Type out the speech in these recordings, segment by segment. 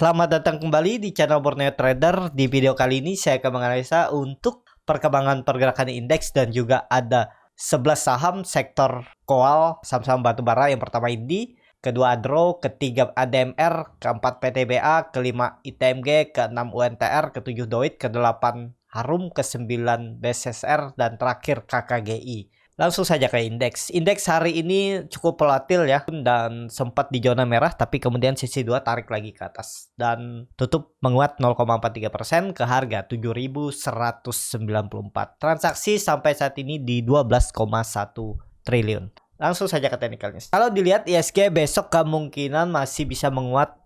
Selamat datang kembali di channel Borneo Trader. Di video kali ini saya akan menganalisa untuk perkembangan pergerakan indeks dan juga ada 11 saham sektor koal, saham-saham batubara. Yang pertama Indi, kedua Adro, ketiga ADMR, keempat PTBA, kelima ITMG, keenam UNTR, ketujuh Doit, kedelapan Harum, kesembilan BSSR, dan terakhir KKGI. Langsung saja ke indeks. Indeks hari ini cukup volatil ya, dan sempat di zona merah, tapi kemudian sesi 2 tarik lagi ke atas dan tutup menguat 0,43% ke harga 7.194. Transaksi sampai saat ini di 12,1 triliun. Langsung saja ke technicalnya. Kalau dilihat ISG besok kemungkinan masih bisa menguat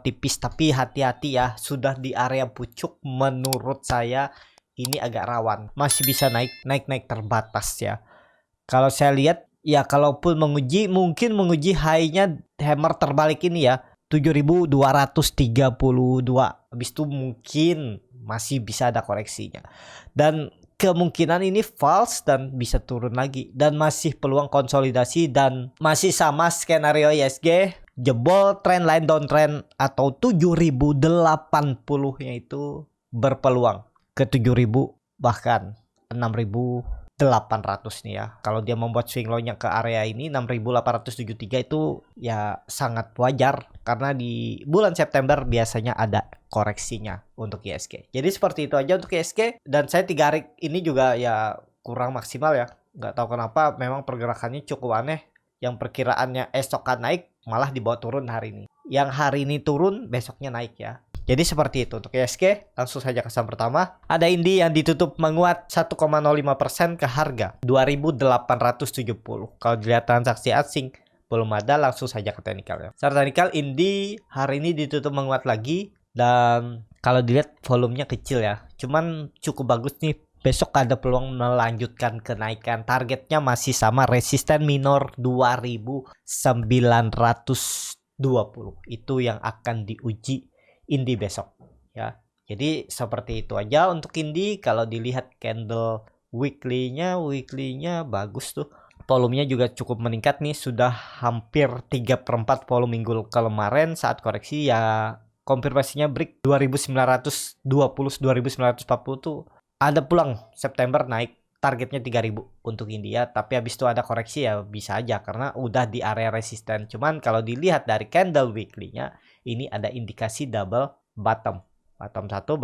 tipis, tapi hati-hati ya, sudah di area pucuk. Menurut saya ini agak rawan, masih bisa naik terbatas ya. Kalau saya lihat ya, kalaupun mungkin menguji high-nya hammer terbalik ini ya 7.232. Habis itu mungkin masih bisa ada koreksinya. Dan kemungkinan ini false dan bisa turun lagi, dan masih peluang konsolidasi, dan masih sama skenario ISG jebol trendline downtrend atau 7.080-nya itu berpeluang ke 7.000 bahkan 6.800 nih ya. Kalau dia membuat swing low-nya ke area ini 6.873 itu ya sangat wajar, karena di bulan September biasanya ada koreksinya untuk ISG. Jadi seperti itu aja untuk ISG, dan saya 3 hari ini juga ya kurang maksimal ya. Nggak tahu kenapa, memang pergerakannya cukup aneh. Yang perkiraannya esok akan naik malah dibawa turun hari ini. Yang hari ini turun besoknya naik ya. Jadi seperti itu untuk ISG. Langsung saja ke saham pertama. Ada Indi yang ditutup menguat 1,05% ke harga 2.870. Kalau dilihat transaksi asing belum ada, langsung saja ke technical ya. Secara technical Indi hari ini ditutup menguat lagi, dan kalau dilihat volumenya kecil ya. Cuman cukup bagus nih. Besok ada peluang melanjutkan kenaikan. Targetnya masih sama, resisten minor 2.920. Itu yang akan diuji Indi besok ya. Jadi seperti itu aja untuk Indi. Kalau dilihat candle weekly-nya bagus tuh. Volumenya juga cukup meningkat nih, sudah hampir 3/4 volume minggu kemarin saat koreksi ya. Konfirmasinya break 2.920 2.940 tuh ada peluang September naik. Targetnya 3.000 untuk India, tapi habis itu ada koreksi ya bisa aja karena udah di area resisten. Cuman kalau dilihat dari candle weekly-nya ini ada indikasi double bottom. Bottom 1,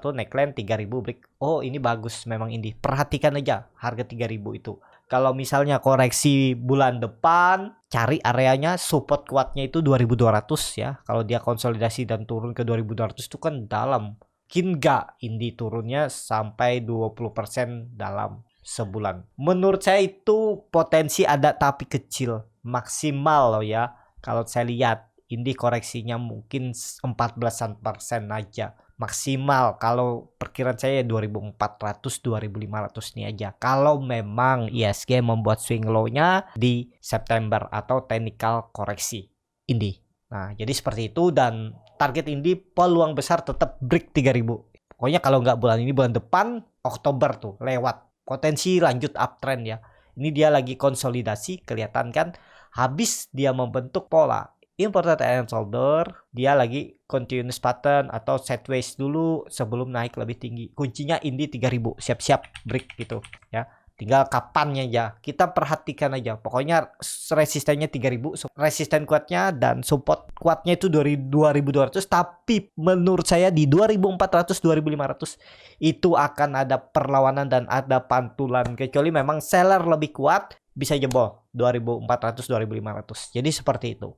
neckline 3.000 break. Oh, ini bagus memang ini. Perhatikan aja harga 3.000 itu. Kalau misalnya koreksi bulan depan, cari areanya support kuatnya itu 2.200 ya. Kalau dia konsolidasi dan turun ke 2.200 itu kan dalam. Mungkin nggak Indi turunnya sampai 20% dalam sebulan. Menurut saya itu potensi ada tapi kecil. Maksimal loh ya. Kalau saya lihat Indi koreksinya mungkin 14% aja. Maksimal kalau perkiraan saya 2.400 2.500 nih aja. Kalau memang ISG membuat swing low-nya di September atau technical koreksi Indi. Nah, jadi seperti itu, dan target Indi peluang besar tetap break 3.000. Pokoknya kalau nggak bulan ini, bulan depan Oktober tuh lewat. Potensi lanjut uptrend ya. Ini dia lagi konsolidasi, kelihatan kan. Habis dia membentuk pola important and shoulder, dia lagi continuous pattern atau sideways dulu sebelum naik lebih tinggi. Kuncinya Indi 3.000, siap-siap break gitu ya. Tinggal kapannya ya, kita perhatikan aja. Pokoknya resistennya 3.000, resisten kuatnya dan support kuatnya itu 2.200. Tapi menurut saya di 2.400 2.500 itu akan ada perlawanan dan ada pantulan. Kecuali memang seller lebih kuat, bisa jebol 2.400 2.500. Jadi seperti itu.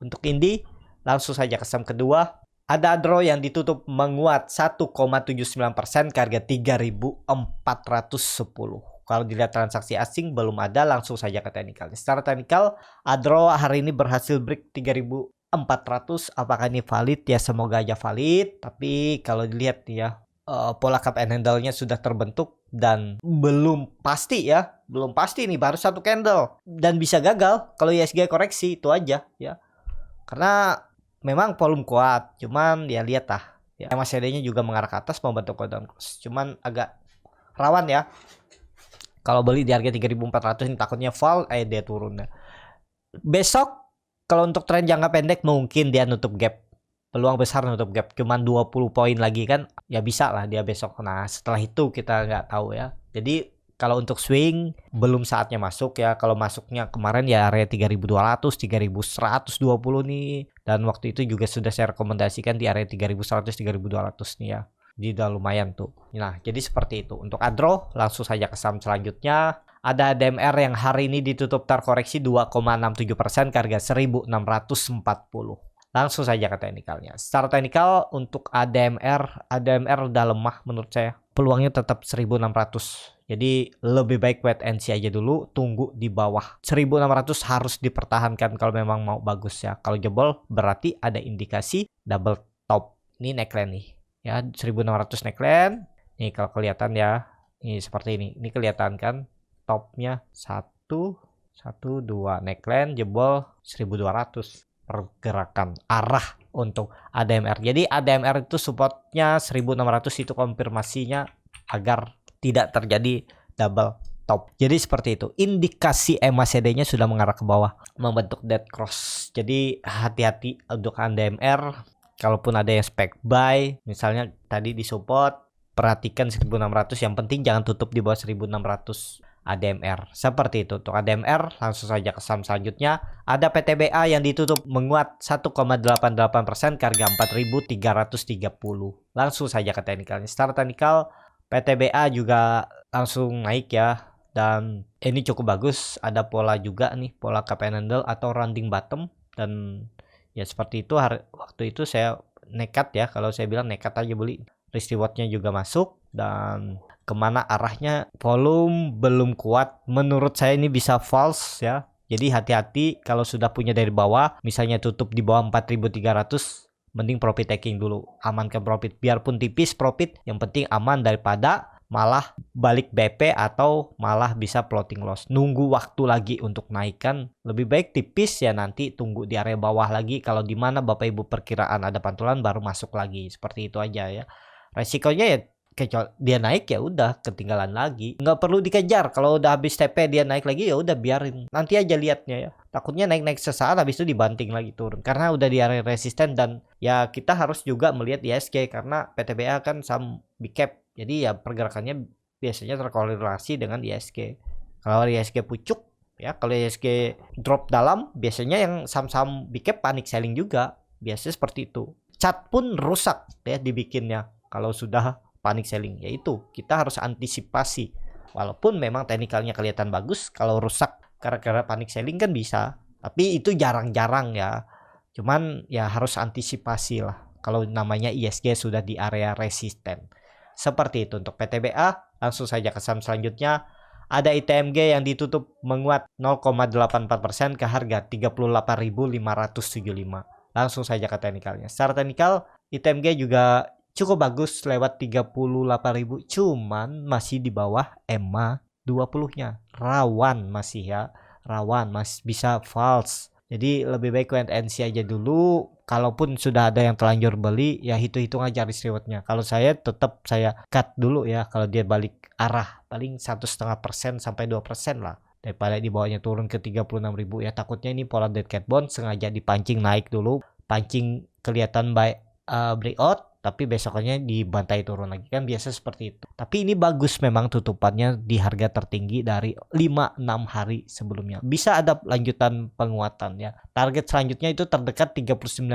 Untuk Indi, langsung saja ke saham kedua. Ada Adro yang ditutup menguat 1,79% ke harga 3.410. Kalau dilihat transaksi asing belum ada, langsung saja ke technical. Secara technical, Adro hari ini berhasil break 3.400. Apakah ini valid? Ya semoga aja valid. Tapi kalau dilihat ya, pola cup and handle-nya sudah terbentuk dan belum pasti ya. Belum pasti nih, baru satu candle. Dan bisa gagal kalau ISG koreksi, itu aja ya. Karena memang volume kuat. Cuman ya lihat lah. Ya, MACD-nya juga mengarah ke atas membentuk down cross. Cuman agak rawan ya. Kalau beli di harga 3.400 ini takutnya fall, dia turun. Besok kalau untuk tren jangka pendek mungkin dia nutup gap peluang besar nutup gap, cuman 20 poin lagi kan ya bisa lah dia besok. Nah setelah itu kita nggak tahu ya. Jadi kalau untuk swing belum saatnya masuk ya. Kalau masuknya kemarin ya area 3200, 3120 nih. Dan waktu itu juga sudah saya rekomendasikan di area 3100, 3200 nih ya. Jadi udah lumayan tuh. Nah, jadi seperti itu. Untuk Adro, langsung saja ke saham selanjutnya. Ada ADMR yang hari ini ditutup terkoreksi 2,67% ke harga 1640. Langsung saja ke teknikalnya. Secara teknikal untuk ADMR udah lemah menurut saya. Peluangnya tetap 1600. Jadi lebih baik wait and see aja dulu, tunggu di bawah 1600 harus dipertahankan kalau memang mau bagus ya. Kalau jebol berarti ada indikasi double top. Ini neckline nih. Ya, 1600 neckline. Nih kalau kelihatan ya, ini seperti ini. Ini kelihatan kan topnya 1 2 neckline jebol 1200. Pergerakan arah untuk ADMR. Jadi ADMR itu supportnya 1600, itu konfirmasinya agar tidak terjadi double top. Jadi seperti itu. Indikasi MACD-nya sudah mengarah ke bawah, membentuk dead cross. Jadi hati-hati untuk ADMR. Kalaupun ada yang spec buy, misalnya tadi di support, perhatikan 1600. Yang penting jangan tutup di bawah 1600 ADMR. Seperti itu untuk ADMR. Langsung saja ke saham selanjutnya. Ada PTBA yang ditutup menguat 1,88% ke harga 4.330. Langsung saja ke teknikalnya. Secara teknikal PTBA juga langsung naik ya, dan ini cukup bagus. Ada pola juga nih, pola cup and handle atau rounding bottom, dan ya seperti itu. Waktu itu saya nekat ya, kalau saya bilang nekat aja beli. Risk rewardnya juga masuk, dan kemana arahnya volume belum kuat. Menurut saya ini bisa false ya. Jadi hati-hati kalau sudah punya dari bawah, misalnya tutup di bawah 4.300, mending profit taking dulu, amankan profit, biarpun tipis profit, yang penting aman daripada malah balik BP atau malah bisa floating loss. Nunggu waktu lagi untuk naikkan, lebih baik tipis ya, nanti tunggu di area bawah lagi. Kalau di mana Bapak Ibu perkiraan ada pantulan baru masuk lagi, seperti itu aja ya. Resikonya ya kecuali dia naik ya udah ketinggalan lagi, nggak perlu dikejar. Kalau udah habis TP dia naik lagi ya udah biarin, nanti aja liatnya ya. Takutnya naik sesaat habis itu dibanting lagi turun karena udah di area resisten. Dan ya kita harus juga melihat ISG karena PTBA kan saham big cap, jadi ya pergerakannya biasanya terkorelasi dengan ISG. Kalau ISG pucuk ya, kalau ISG drop dalam, biasanya yang saham-saham big cap panik selling juga, biasanya seperti itu. Chart pun rusak ya dibikinnya kalau sudah panik selling, yaitu kita harus antisipasi. Walaupun memang teknikalnya kelihatan bagus, kalau rusak gara-gara panik selling kan bisa, tapi itu jarang-jarang ya. Cuman ya harus antisipasi lah kalau namanya ISG sudah di area resisten. Seperti itu untuk PTBA. Langsung saja ke saham selanjutnya. Ada ITMG yang ditutup menguat 0,84% ke harga 38.575. Langsung saja ke teknikalnya. Secara teknikal ITMG juga cukup bagus lewat 38.000, cuman masih di bawah EMA 20-nya. Rawan masih ya, rawan, masih bisa false. Jadi lebih baik wait and see aja dulu. Kalaupun sudah ada yang terlanjur beli, ya hitung-hitung aja risk rewardnya. Kalau saya tetap saya cut dulu ya, kalau dia balik arah paling 1,5% sampai 2% lah, daripada di bawahnya turun ke 36.000 ya. Takutnya ini pola dead cat bond sengaja dipancing naik dulu, pancing kelihatan buy breakout, tapi besoknya dibantai turun lagi, kan biasa seperti itu. Tapi ini bagus memang tutupannya di harga tertinggi dari 5-6 hari sebelumnya. Bisa ada lanjutan penguatan ya. Target selanjutnya itu terdekat 39.000,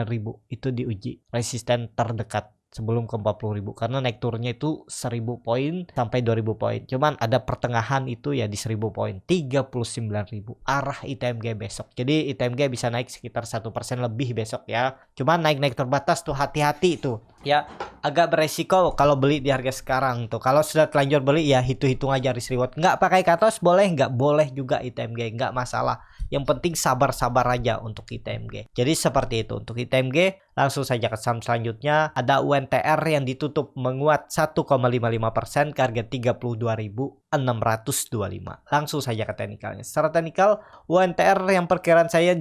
itu diuji resisten terdekat sebelum ke 40.000, karena naik turunnya itu 1.000 poin sampai 2.000 poin. Cuman ada pertengahan itu ya di 1.000 poin, 39.000 arah ITMG besok. Jadi ITMG bisa naik sekitar 1% lebih besok ya. Cuman naik terbatas tuh, hati-hati tuh ya, agak beresiko kalau beli di harga sekarang tuh. Kalau sudah telanjur beli ya hitung aja risk reward. Nggak pakai cut loss boleh, nggak boleh juga ITMG, nggak masalah. Yang penting sabar-sabar aja untuk ITMG. Jadi seperti itu untuk ITMG. Langsung saja ke saham selanjutnya. Ada UNTR yang ditutup menguat 1,55% ke harga 32.625. Langsung saja ke teknikalnya. Secara teknikal UNTR yang perkiraan saya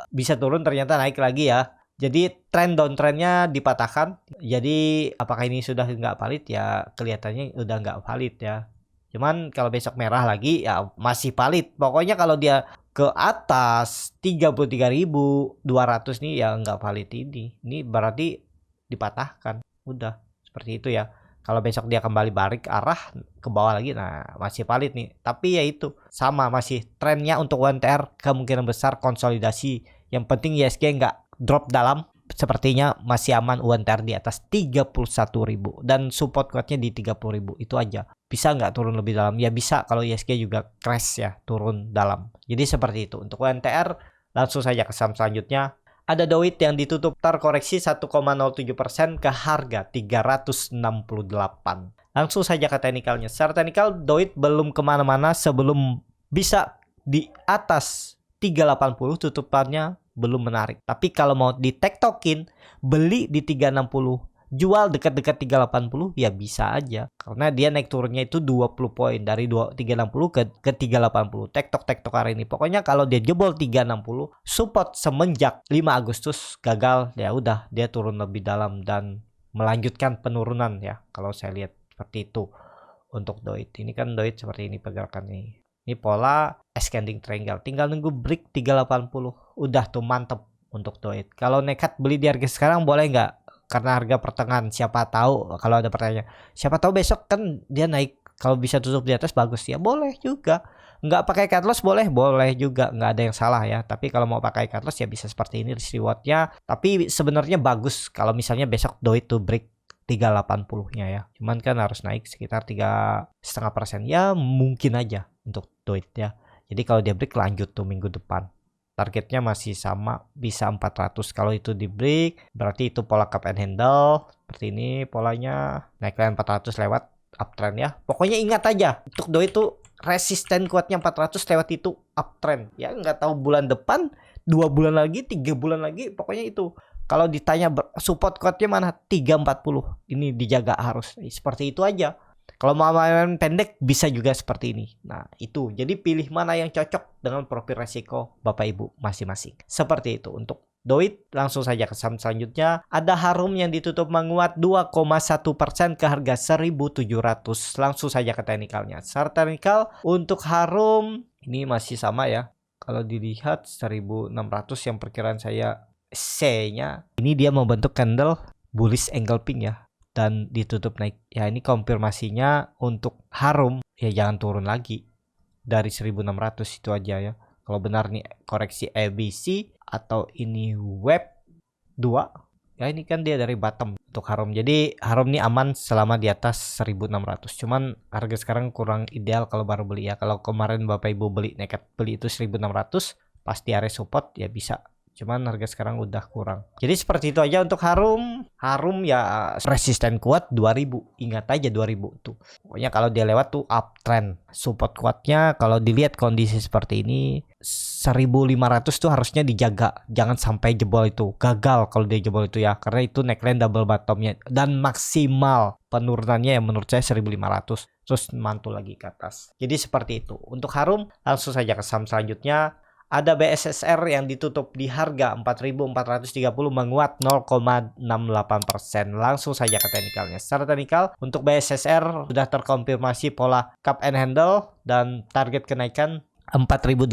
bisa turun, ternyata naik lagi ya. Jadi tren downtrendnya dipatahkan. Jadi apakah ini sudah nggak valid ya? Kelihatannya udah nggak valid ya. Cuman kalau besok merah lagi ya masih valid. Pokoknya kalau dia ke atas 33.200 nih ya nggak valid ini berarti dipatahkan, udah seperti itu ya. Kalau besok dia kembali balik arah ke bawah lagi, nah masih valid nih. Tapi ya itu sama, masih trennya untuk UNTR kemungkinan besar konsolidasi. Yang penting ISG nggak drop dalam. Sepertinya masih aman UNTR di atas 31.000 dan support kuatnya di 30.000 itu aja. Bisa nggak turun lebih dalam? Ya bisa kalau ISG juga crash ya, turun dalam. Jadi seperti itu untuk UNTR. Langsung saja ke saham selanjutnya. Ada Doit yang ditutup terkoreksi 1,07% ke harga 368. Langsung saja ke teknikalnya. Secara teknikal Doit belum kemana-mana sebelum bisa di atas 380, tutupannya belum menarik. Tapi kalau mau ditektokin, beli di 360, jual dekat-dekat 380 ya bisa aja. Karena dia naik turunnya itu 20 poin dari 360 ke 380. Tektok hari ini. Pokoknya kalau dia jebol 360, support semenjak 5 Agustus gagal, ya udah dia turun lebih dalam dan melanjutkan penurunan ya. Kalau saya lihat seperti itu untuk Doit. Ini kan Doit seperti ini pergerakannya. Ini pola ascending triangle. Tinggal nunggu break 380. Udah tuh mantep untuk Doit. Kalau nekat beli di harga sekarang boleh nggak? Karena harga pertengahan, siapa tahu kalau ada pertanyaan, siapa tahu besok kan dia naik, kalau bisa tutup di atas bagus ya, boleh juga. Nggak pakai cut loss boleh juga, nggak ada yang salah ya. Tapi kalau mau pakai cut loss ya bisa seperti ini risk rewardnya. Tapi sebenarnya bagus kalau misalnya besok Doit tuh break 380-nya ya. Cuman kan harus naik sekitar 3,5% ya, mungkin aja untuk Doit ya. Jadi kalau dia break lanjut tuh minggu depan. Targetnya masih sama, bisa 400. Kalau itu di break berarti itu pola cup and handle seperti ini polanya, naik line 400 lewat uptrend ya. Pokoknya ingat aja untuk Doit itu resisten kuatnya 400 lewat itu uptrend ya. Nggak tahu bulan depan, 2 bulan lagi, 3 bulan lagi, pokoknya itu. Kalau ditanya support kuatnya mana, 340 ini dijaga harus seperti itu aja. Kalau mau main pendek bisa juga seperti ini. Nah itu, jadi pilih mana yang cocok dengan profil resiko Bapak Ibu masing-masing. Seperti itu untuk Doit. Langsung saja ke saham selanjutnya. Ada Harum yang ditutup menguat 2,1% ke harga 1.700. Langsung saja ke teknikalnya. Secara teknikal untuk Harum ini masih sama ya. Kalau dilihat 1.600 yang perkiraan saya C-nya. Ini dia membentuk candle bullish engulfing ya. Dan ditutup naik ya. Ini konfirmasinya untuk Harum ya, jangan turun lagi dari 1.600 itu aja ya. Kalau benar nih koreksi ABC atau ini web 2 ya, ini kan dia dari bottom untuk Harum. Jadi Harum ini aman selama di atas 1.600. Cuman harga sekarang kurang ideal kalau baru beli ya. Kalau kemarin Bapak Ibu beli nekat beli itu 1.600 pasti area support ya bisa. Cuman harga sekarang udah kurang. Jadi seperti itu aja untuk Harum. Harum ya resisten kuat 2000. Ingat aja 2000 tuh. Pokoknya kalau dia lewat tuh uptrend. Support kuatnya kalau dilihat kondisi seperti ini 1.500 tuh harusnya dijaga. Jangan sampai jebol itu. Gagal kalau dia jebol itu ya. Karena itu neckline double bottomnya. Dan maksimal penurunannya yang menurut saya 1.500. Terus mantul lagi ke atas. Jadi seperti itu. Untuk Harum langsung saja ke saham selanjutnya. Ada BSSR yang ditutup di harga 4.430 menguat 0,68%. Langsung saja ke teknikalnya. Secara teknikal untuk BSSR sudah terkonfirmasi pola cup and handle dan target kenaikan 4.800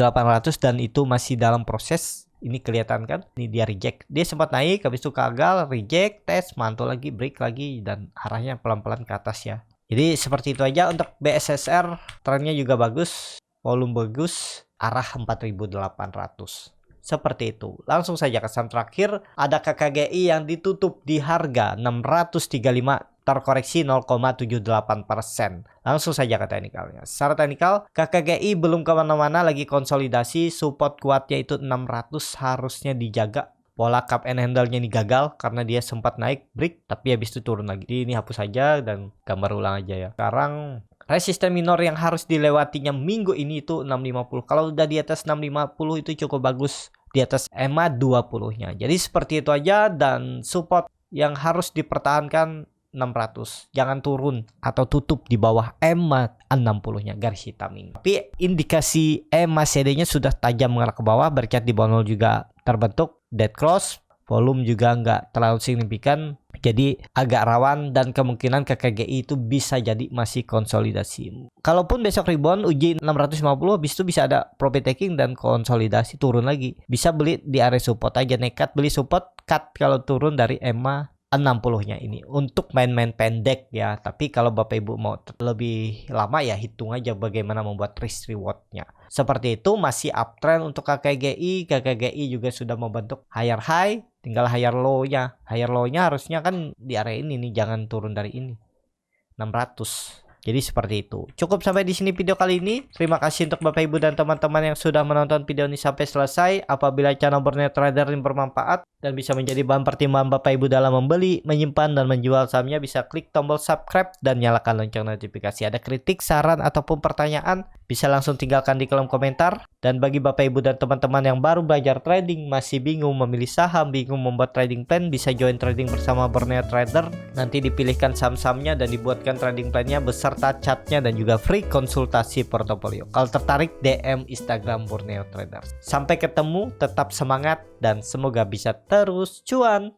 dan itu masih dalam proses. Ini kelihatan kan? Ini dia reject. Dia sempat naik, habis itu gagal, reject, tes, mantul lagi, break lagi dan arahnya pelan-pelan ke atas ya. Jadi seperti itu aja untuk BSSR. Trennya juga bagus, volume bagus. Arah 4.800 seperti itu. Langsung saja ke saham terakhir. Ada KKGI yang ditutup di harga 635 terkoreksi 0,78%. Langsung saja ke teknikalnya. Secara teknikal KKGI belum kemana-mana, lagi konsolidasi. Support kuatnya itu 600 harusnya dijaga. Pola cup and handle-nya ini gagal karena dia sempat naik break tapi habis itu turun lagi. Jadi ini hapus saja dan gambar ulang aja ya. Sekarang resisten minor yang harus dilewatinya minggu ini itu 650. Kalau udah di atas 650 itu cukup bagus. Di atas EMA 20-nya. Jadi seperti itu aja. Dan support yang harus dipertahankan 600. Jangan turun atau tutup di bawah EMA 60-nya garis hitam ini. Tapi indikasi EMA CD-nya sudah tajam mengarah ke bawah. Berkat di bawah 0 juga terbentuk dead cross. volume juga nggak terlalu signifikan, jadi agak rawan dan kemungkinan KKGI itu bisa jadi masih konsolidasi. Kalaupun besok rebound uji 650, habis itu bisa ada profit taking dan konsolidasi turun lagi. Bisa beli di area support aja, nekat beli support, cut kalau turun dari EMA 60-nya ini untuk main-main pendek ya. Tapi kalau Bapak Ibu mau lebih lama ya hitung aja bagaimana membuat risk rewardnya. Seperti itu, masih uptrend untuk KKGI. KKGI juga sudah membentuk higher high, tinggal higher low-nya. Higher low-nya harusnya kan di area ini nih, jangan turun dari ini 600. Jadi seperti itu. Cukup sampai di sini video kali ini. Terima kasih untuk Bapak Ibu dan teman-teman yang sudah menonton video ini sampai selesai. Apabila channel Borneo Trader ini bermanfaat dan bisa menjadi bahan pertimbangan Bapak Ibu dalam membeli, menyimpan dan menjual sahamnya, bisa klik tombol subscribe dan nyalakan lonceng notifikasi. Ada kritik, saran ataupun pertanyaan, bisa langsung tinggalkan di kolom komentar. Dan bagi Bapak Ibu dan teman-teman yang baru belajar trading, masih bingung memilih saham, bingung membuat trading plan, bisa join trading bersama Borneo Trader. Nanti dipilihkan saham-sahamnya dan dibuatkan trading plannya beserta chartnya dan juga free konsultasi portofolio. Kalau tertarik, DM Instagram Borneo Trader. Sampai ketemu, tetap semangat dan semoga bisa terus cuan.